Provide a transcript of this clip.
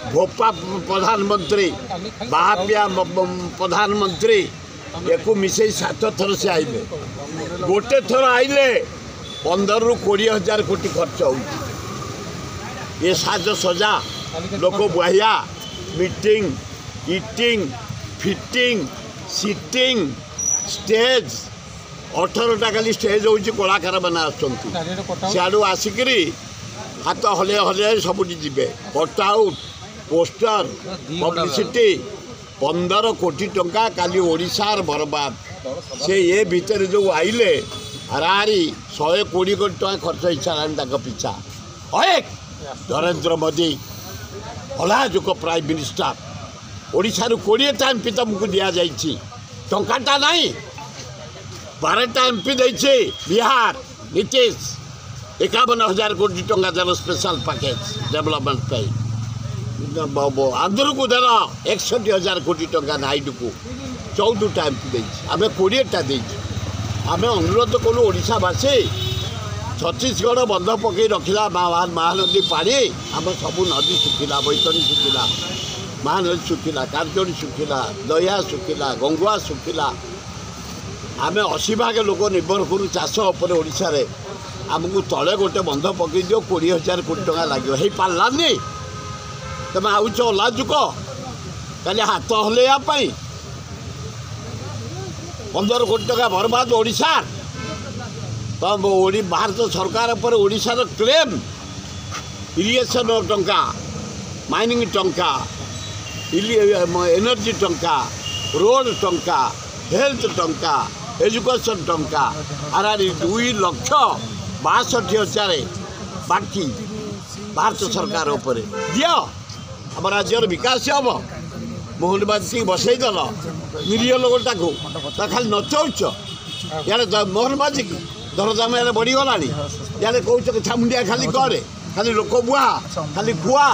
भोपा प्रधानमंत्री बाहापिया प्रधानमंत्री या मिसे 7 थर से आइले गोटे थर आइले 15 ରୁ 20,000 कोटी खर्च हो ये साज सजा लोक बुआ meeting eating fitting seating stage 18टा खाली स्टेज हो कलाकार मैंने आसू आसिक हाथ हले हले सबुठी जी कटआउट पोस्टर पब्लिसिटी 15 कोटी टंका काली ओडिशार बर्बाद से ये भितर जो आइले हाराहारी 120 कोटी टंका खर्च हो सारा पिछा नरेंद्र मोदी अलाजुक प्राइम मिनिस्टर ओडिशारू 20टा एमपी तुमको दि जाइए टंकाटा नहीं 12टा एमपी देछे बिहार नीतीश 51,000 कोटी टंका देल स्पेशल पैकेज डेवलपमेंट पे आंध्र को देल 61,000 कोटी टंका नाइडू को 14टा एमपी देछे आमे 20टा देछे आमे अनुरोध कलु ओडिशावासी छत्तीसगढ़ बंध पकई रखिला महानदी पानी आम सबू नदी सुखिला बैतरणी सुखिला महानदी सुखिला कारजोड़ी सुखिला दया सुखिला गंगुआ सुखिला आम 80 भाग लोक निर्भर करूँ चाष उपर ओडिशा आमको तले गोटे बंध पकई दियो 20,000 कोटी टंका लगे हो पारानी तुम आउच अलाजुक खाली हाथ हलैवाई 15 कोटी टंका बर्बाद ओडिशा तो भारत सरकार पर ओडिशार क्लेम इरिगेशन टंका माइनिंग टंका एनर्जी टंका रोड टंका हेल्थ टंका एजुकेशन टंका आरारी 2,62,000 बाकी भारत सरकार उपर दियो आम राज्यर विकास हम मोहनबाजी सिंह बसईदेल निरीह लोकटा को खाली नचौच या मोहनबाजी की दरदाम बढ़ीगला यार कौच छामुंडिया खाली करे खाली लोक बुआ खाली खुआ